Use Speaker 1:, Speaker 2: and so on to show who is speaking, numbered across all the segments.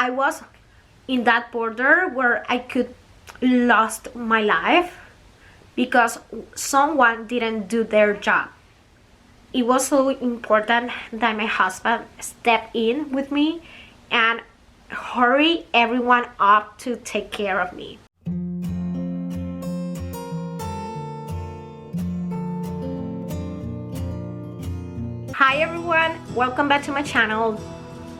Speaker 1: I was in that border where I could lost my life because someone didn't do their job. It was so important that my husband stepped in with me and hurry everyone up to take care of me. Hi everyone, welcome back to my channel,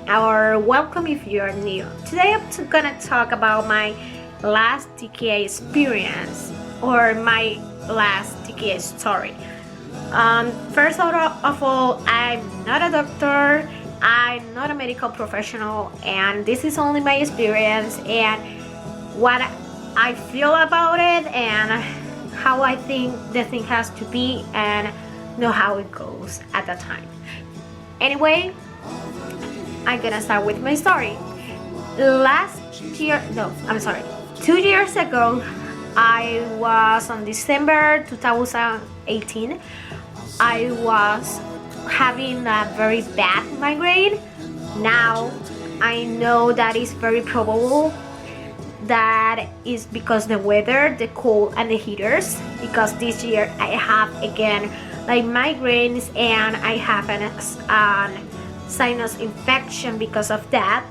Speaker 1: or welcome if you are new. Today I'm gonna talk about my last DKA experience, or my last DKA story. First of all, I'm not a doctor, I'm not a medical professional, and this is only my experience and what I feel about it and how I think the thing has to be and know how it goes at the time. Anyway, I'm gonna start with my story. 2 years ago, I was on December 2018. I was having a very bad migraine. Now I know that it's very probable that is because the weather, the cold and the heaters, because this year I have again like migraines and I have an sinus infection because of that.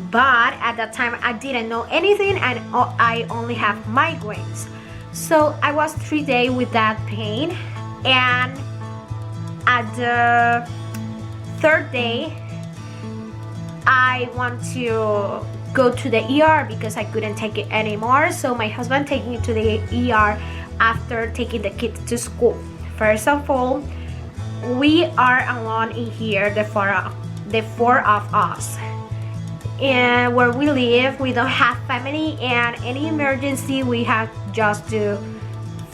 Speaker 1: But at that time I didn't know anything and I only have migraines. So I was 3 days with that pain, and at the third day I want to go to the ER because I couldn't take it anymore. So my husband took me to the ER after taking the kids to school. First of all, we are alone in here, the four of us. And where we live, we don't have family, and any emergency we have just to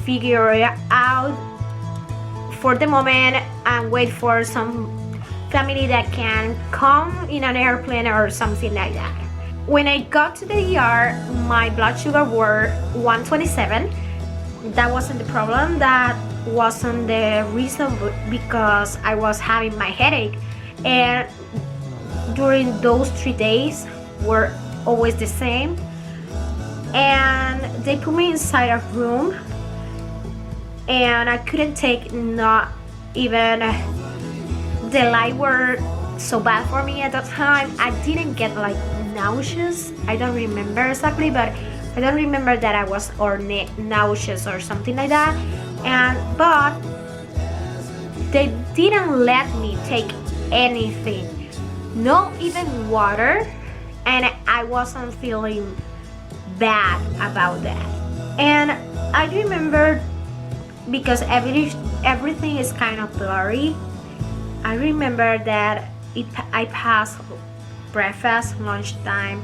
Speaker 1: figure it out for the moment and wait for some family that can come in an airplane or something like that. When I got to the ER, my blood sugar were 127. That wasn't the problem. That wasn't the reason, because I was having my headache, and during those 3 days were always the same. And they put me inside a room and I couldn't take, not even the light were so bad for me at that time. I didn't get like nauseous, I don't remember exactly, but I don't remember that I was nauseous or something like that. But they didn't let me take anything, not even water, and I wasn't feeling bad about that. And I remember, because everything is kind of blurry, I remember that I passed breakfast, lunchtime,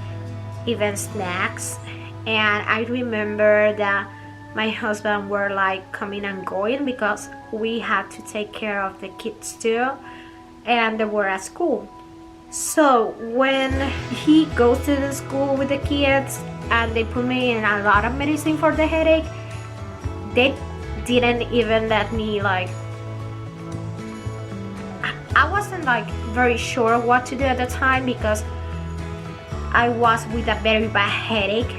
Speaker 1: even snacks, and I remember that my husband were like coming and going because we had to take care of the kids too, and they were at school. So when he goes to the school with the kids and they put me in a lot of medicine for the headache, they didn't even let me, like, I wasn't like very sure what to do at the time because I was with a very bad headache.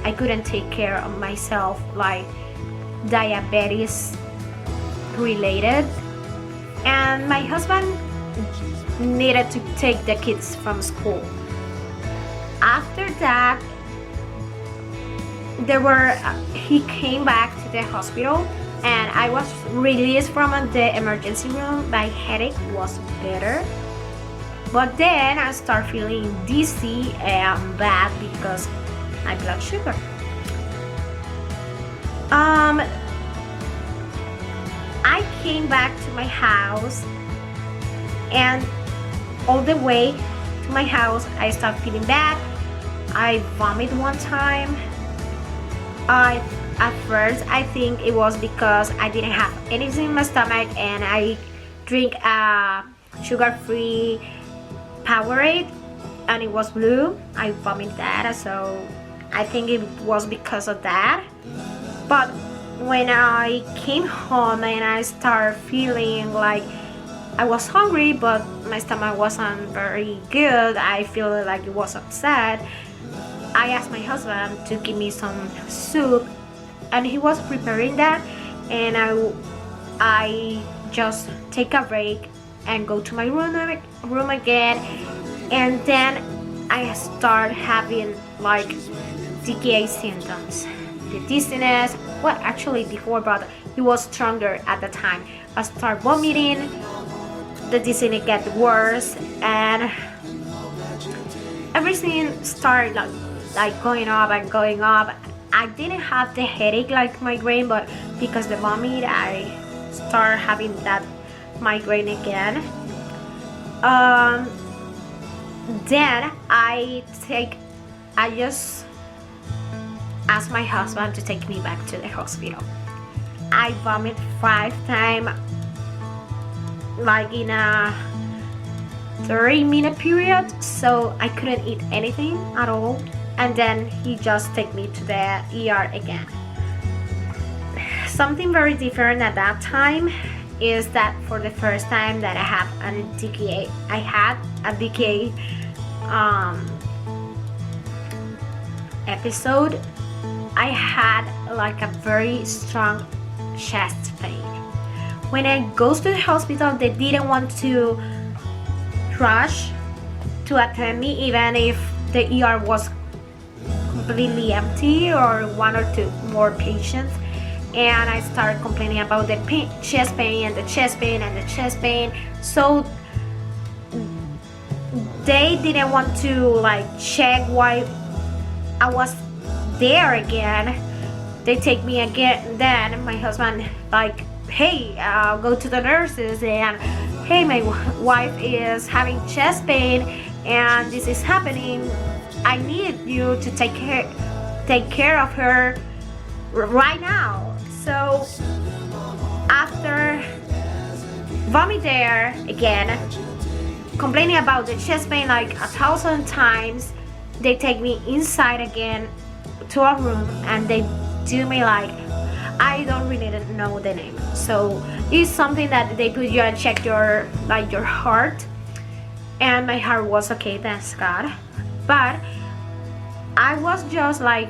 Speaker 1: I couldn't take care of myself, like diabetes related, and my husband needed to take the kids from school. After that, he came back to the hospital and I was released from the emergency room. My headache was better, but then I started feeling dizzy and bad because my blood sugar. I came back to my house, and all the way to my house I started feeling bad. I vomited one time. At first I think it was because I didn't have anything in my stomach and I drink a sugar-free Powerade and it was blue. I vomited that, so I think it was because of that. But when I came home and I started feeling like I was hungry, but my stomach wasn't very good. I feel like it was upset. I asked my husband to give me some soup, and he was preparing that, and I just take a break and go to my room again, and then I start having like DKA symptoms. The dizziness, well, actually before, but it was stronger at the time. I start vomiting, the dizziness get worse, and everything started like going up and going up. I didn't have the headache like migraine, but because the vomit, I start having that migraine again. Then I just asked my husband to take me back to the hospital. I vomit 5 times, like in a 30-minute period, so I couldn't eat anything at all. And then he just take me to the ER again. Something very different at that time is that for the first time that I had a DKA episode, I had like a very strong chest pain. When I goes to the hospital, they didn't want to rush to attend me, even if the ER was completely empty or 1 or 2 more patients. And I started complaining about the chest pain and the chest pain and the chest pain. So they didn't want to like check why I was there again. They take me again. Then my husband like, hey, go to the nurses, and hey, my wife is having chest pain and this is happening. I need you to take care of her right now. So after vomit there again, complaining about the chest pain like 1,000 times, they take me inside again to a room, and they do me like, I don't really know the name. So it's something that they put you and check your heart, and my heart was okay, thanks God. But I was just like,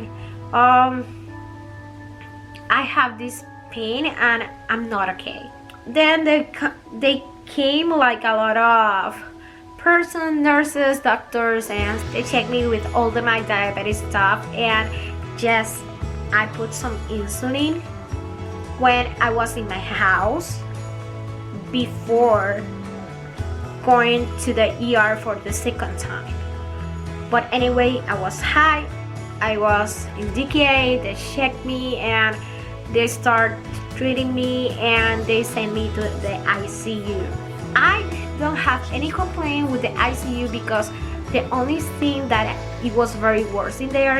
Speaker 1: I have this pain and I'm not okay. Then they came like a lot of nurses, doctors, and they checked me with all my diabetes stuff, and just I put some insulin when I was in my house before going to the ER for the second time. But anyway, I was high, I was in DKA, they checked me and they start treating me, and they sent me to the ICU. I don't have any complaint with the ICU because the only thing that it was very worse in there,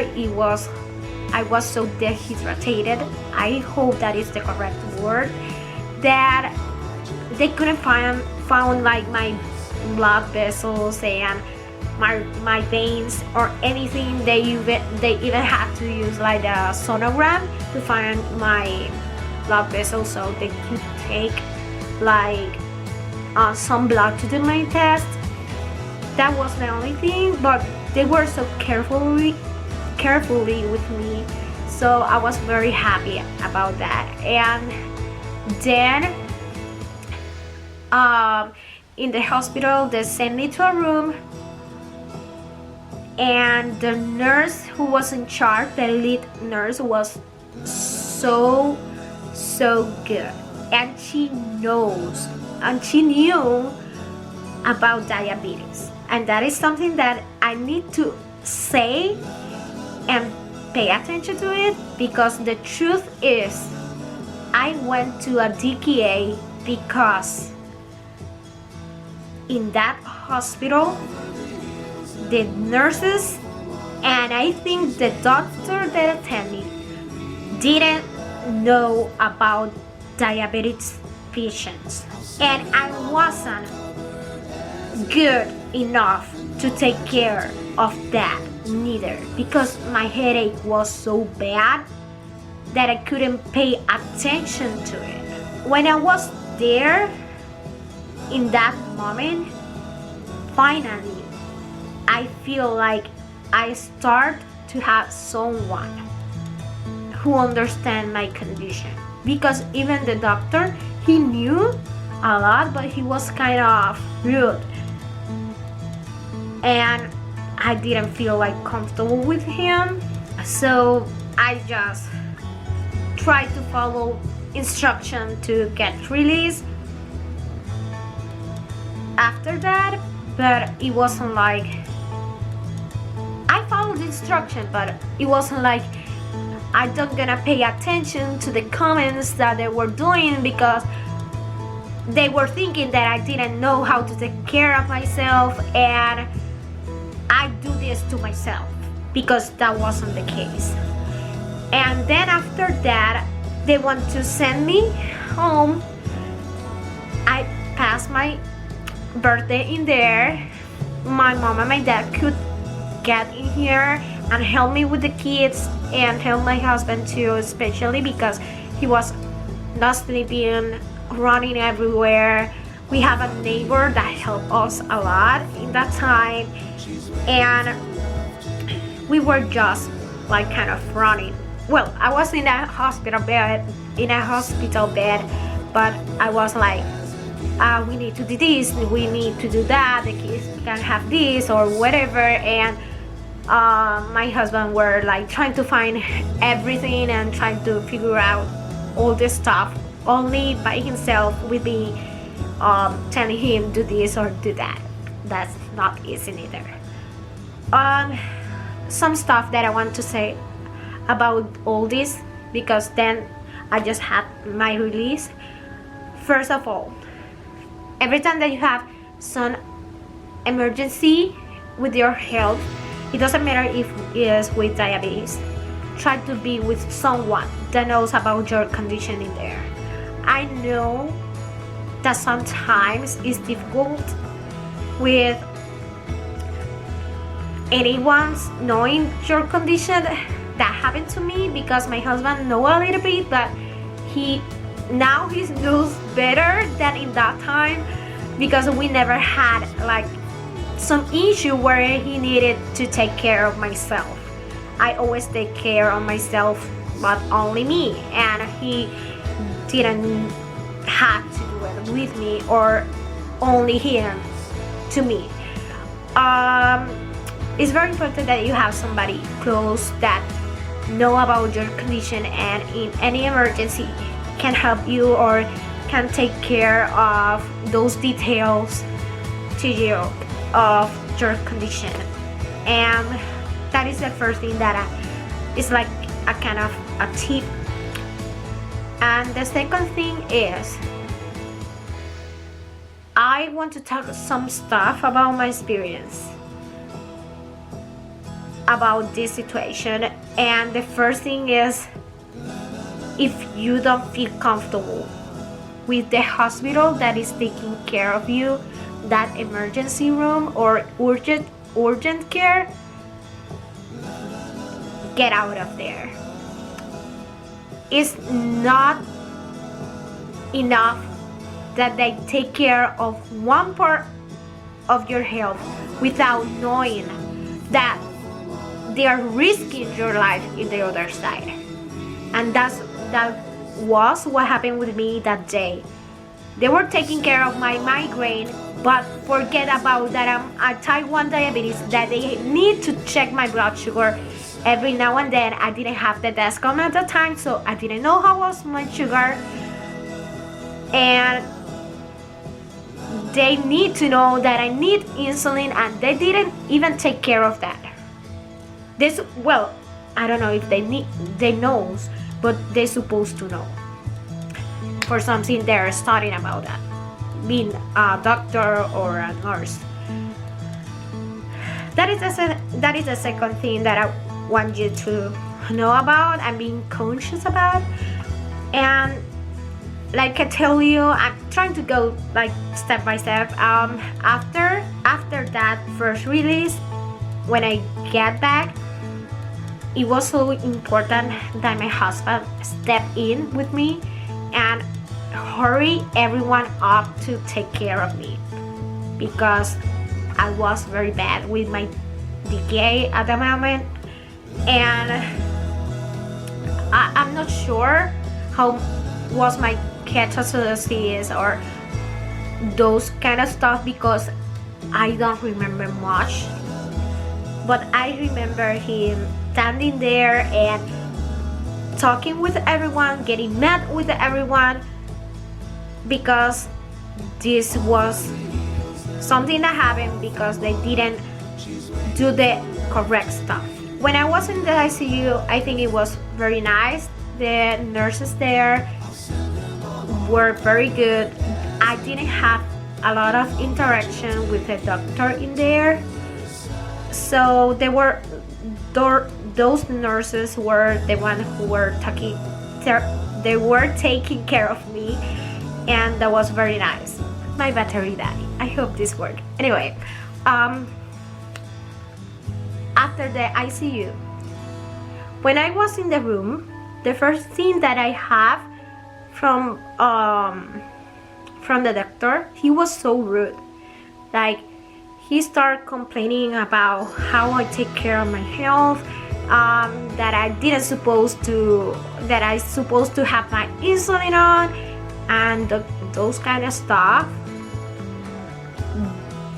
Speaker 1: I was so dehydrated. I hope that is the correct word. That they couldn't found like my blood vessels and my veins or anything. They even had to use like a sonogram to find my blood vessels, so they could take like some blood to do my test. That was the only thing, but they were so carefully with me, so I was very happy about that. And then in the hospital, they sent me to a room, and the nurse who was in charge, the lead nurse, was so good, and she knows and she knew about diabetes, and that is something that I need to say and pay attention to it, because the truth is I went to a DKA because in that hospital the nurses and I think the doctor that attended me didn't know about diabetes patients, and I wasn't good enough to take care of that neither, because my headache was so bad that I couldn't pay attention to it. When I was there, in that moment, finally, I feel like I start to have someone who understands my condition. Because even the doctor, he knew a lot, but he was kind of rude. And I didn't feel like comfortable with him. So I just tried to follow instruction to get released after that, but it wasn't like I followed the instruction, but it wasn't like I don't gonna pay attention to the comments that they were doing, because they were thinking that I didn't know how to take care of myself and I do this to myself, because that wasn't the case. And then after that, they want to send me home. I passed my birthday in there. My mom and my dad could get in here and help me with the kids and help my husband too, especially because he was not sleeping, running everywhere. We have a neighbor that helped us a lot in that time, and we were just like kind of running. Well, I was in a hospital bed, but I was like, we need to do this, we need to do that, the kids can have this or whatever. And my husband were like trying to find everything and trying to figure out all this stuff only by himself, with me telling him do this or do that. That's not easy either. Some stuff that I want to say about all this, because then I just had my release. First of all, every time that you have some emergency with your health, it doesn't matter if it is with diabetes, try to be with someone that knows about your condition in there. I know that sometimes it's difficult with anyone's knowing your condition. That happened to me because my husband know a little bit, but he knows better than in that time, because we never had like some issue where he needed to take care of myself. I always take care of myself, but only me, and he didn't have to do it with me or only him to me. It's very important that you have somebody close that know about your condition and in any emergency can help you or can take care of those details to you of your condition. And that is the first thing that is like a kind of a tip. And the second thing is, I want to talk some stuff about my experience about this situation. And the first thing is, if you don't feel comfortable with the hospital that is taking care of you, that emergency room or urgent care, get out of there. It's not enough that they take care of one part of your health without knowing that they are risking your life in the other side. And that was what happened with me that day. They were taking care of my migraine, but forget about that I'm a type 1 diabetes, that they need to check my blood sugar every now and then. I didn't have the desk on at the time, so I didn't know how was my sugar, and they need to know that I need insulin, and they didn't even take care of that. Well, I don't know if they knows, but they're supposed to know. For something they're studying about that, being a doctor or a nurse. That is the second thing that I want you to know about and being conscious about. And like I tell you, I'm trying to go like step by step. After that first release, when I get back, it was so important that my husband stepped in with me and hurry everyone up to take care of me because I was very bad with my DKA at the moment, and I'm not sure how was my ketoacidosis or those kind of stuff because I don't remember much, but I remember him standing there and talking with everyone, getting mad with everyone because this was something that happened because they didn't do the correct stuff. When I was in the ICU, I think it was very nice. The nurses there were very good. I didn't have a lot of interaction with the doctor in there, so those nurses were the ones who were taking care of me, and that was very nice. My battery died. I hope this worked. Anyway, after the ICU, when I was in the room, the first thing that I have from the doctor, he was so rude. Like, he started complaining about how I take care of my health, that I supposed to have my insulin on, and those kind of stuff.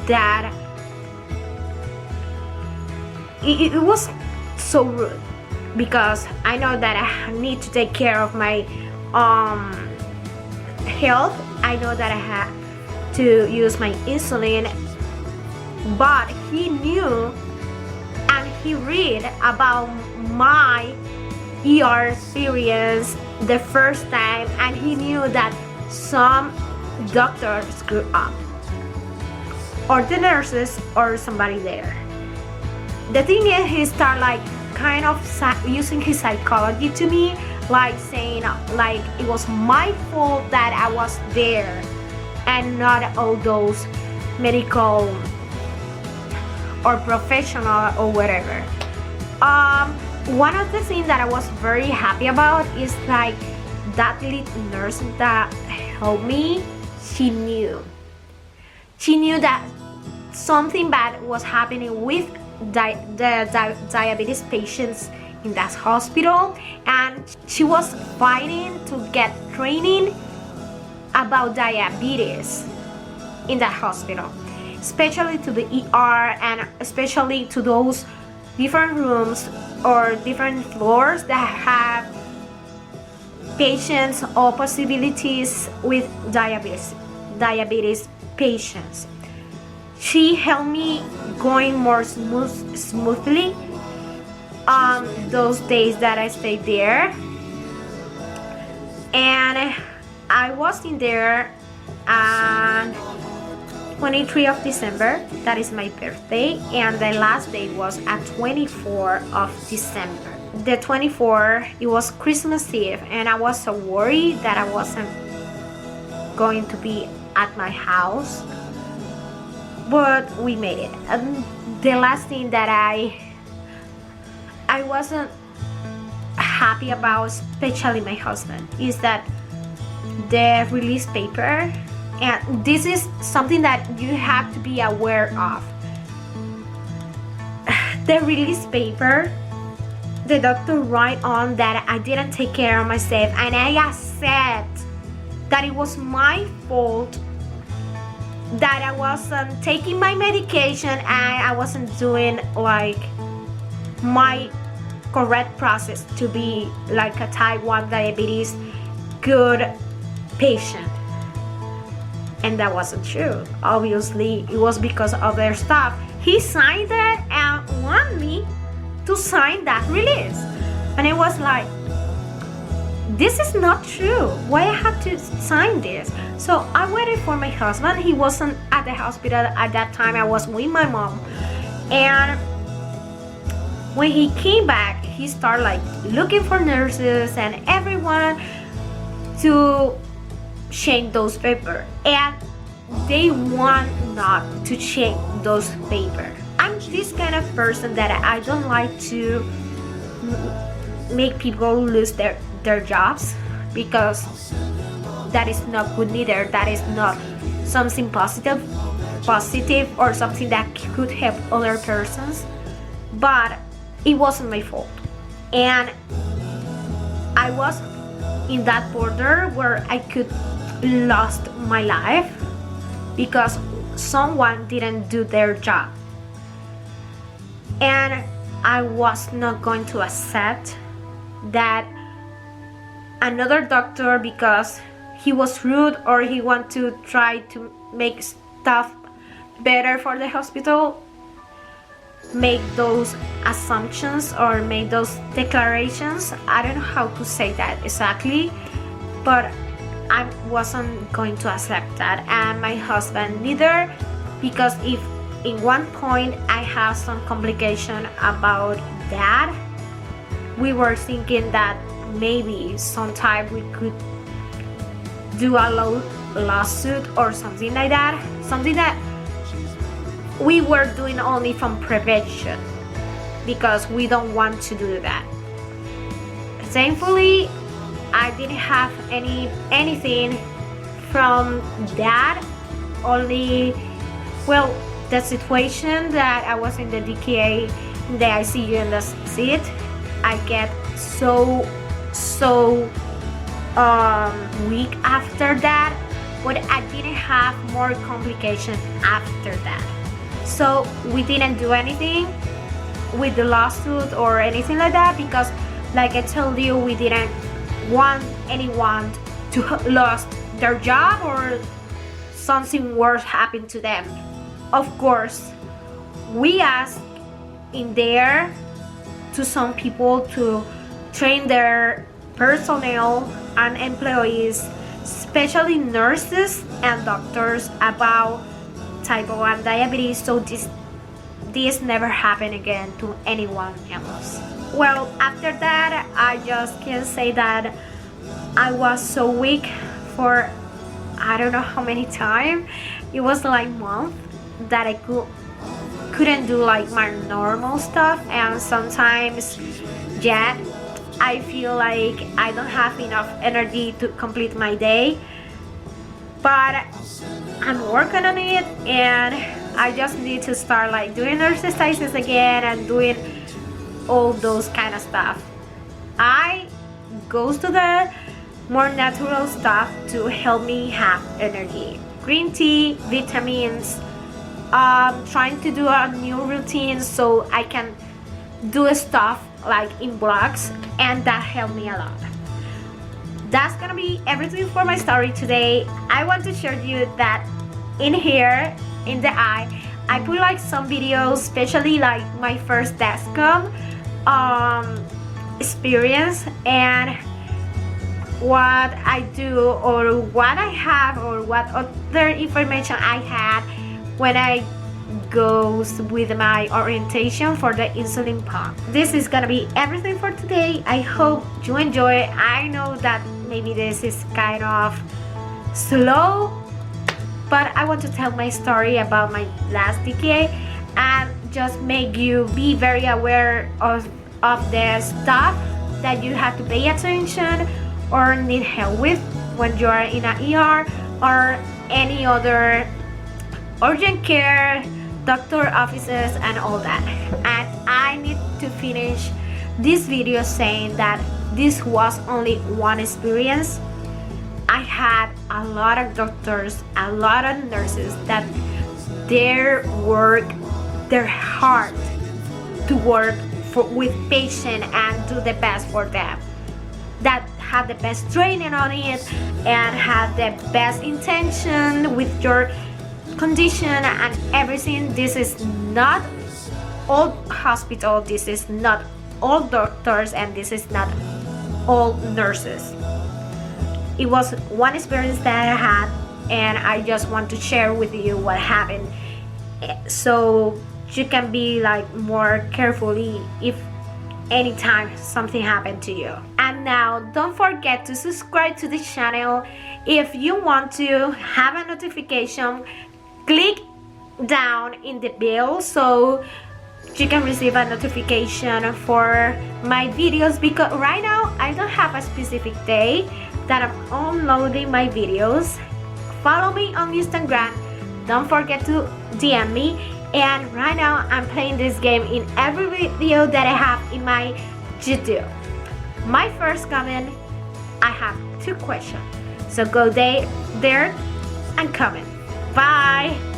Speaker 1: That it was so rude because I know that I need to take care of my health. I know that I have to use my insulin, but he knew and he read about my ER experience the first time, and he knew that some doctors screwed up, or the nurses, or somebody there. The thing is, he started like kind of using his psychology to me, like saying like it was my fault that I was there and not all those medical or professional or whatever. One of the things that I was very happy about is like that lead nurse that helped me, she knew that something bad was happening with the diabetes patients in that hospital, and she was fighting to get training about diabetes in that hospital, especially to the ER and especially to those different rooms or different floors that have patients or possibilities with diabetes patients. She helped me going more smoothly those days that I stayed there, and I was in there on 23 of December, that is my birthday, and the last day was at 24 of December. The 24, it was Christmas Eve, and I was so worried that I wasn't going to be at my house, but we made it. And the last thing that I wasn't happy about, especially my husband, is that the release paper, and this is something that you have to be aware of. The release paper, the doctor write on that I didn't take care of myself, and I accept that it was my fault, that I wasn't taking my medication and I wasn't doing like my correct process to be like a type 1 diabetes good patient. And that wasn't true. Obviously, it was because of their stuff. He signed it and wanted me to sign that release. And it was like, this is not true. Why I have to sign this? So I waited for my husband. He wasn't at the hospital at that time. I was with my mom. And when he came back, he started like looking for nurses and everyone to change those papers, and they want not to change those papers. I'm this kind of person that I don't like to make people lose their jobs, because that is not good neither. That is not something positive or something that could help other persons. But it wasn't my fault, and I was in that border where I could lost my life because someone didn't do their job. And I was not going to accept that another doctor, because he was rude or he wanted to try to make stuff better for the hospital, make those assumptions or make those declarations. I don't know how to say that exactly, but I wasn't going to accept that, and my husband neither, because if in one point I have some complication about that, we were thinking that maybe sometime we could do a lawsuit or something like that, something that we were doing only from prevention, because we don't want to do that. Thankfully, I didn't have anything from that, only, well, the situation that I was in the DKA, in the ICU in the seat. I get so weak after that, but I didn't have more complications after that. So we didn't do anything with the lawsuit or anything like that, because like I told you, we didn't want anyone to lose their job or something worse happen to them. Of course, we asked in there to some people to train their personnel and employees, especially nurses and doctors, about type 1 diabetes, so this never happened again to anyone else. Well, after that, I just can say that I was so weak for I don't know how many times. It was like month that I couldn't do like my normal stuff, and sometimes yet I feel like I don't have enough energy to complete my day. But I'm working on it, and I just need to start like doing exercises again and doing all those kind of stuff. I goes to the more natural stuff to help me have energy. Green tea, vitamins, trying to do a new routine so I can do stuff like in blocks, and that helped me a lot. That's gonna be everything for my story today. I want to share you that in here, in the eye, I put like some videos, especially like my first Dexcom experience, and what I do or what I have or what other information I had when I goes with my orientation for the insulin pump. This is gonna be everything for today. I hope you enjoy. I know that maybe this is kind of slow, but I want to tell my story about my last DKA and just make you be very aware of the stuff that you have to pay attention or need help with when you are in an ER or any other urgent care, doctor offices, and all that. And I need to finish this video saying that this was only one experience. I had a lot of doctors, a lot of nurses that their heart to work with patients and do the best for them, that had the best training on it and had the best intention with your condition and everything. This is not all hospital, this is not all doctors, and this is not all nurses. It was one experience that I had, and I just want to share with you what happened so you can be like more carefully if anytime something happened to you. And now don't forget to subscribe to the channel. If you want to have a notification, click down in the bell so you can receive a notification for my videos, because right now I don't have a specific day that I'm uploading my videos. Follow me on Instagram. Don't forget to DM me. And right now I'm playing this game in every video that I have in my YouTube. My first comment, I have 2 questions. So go there and comment. Bye!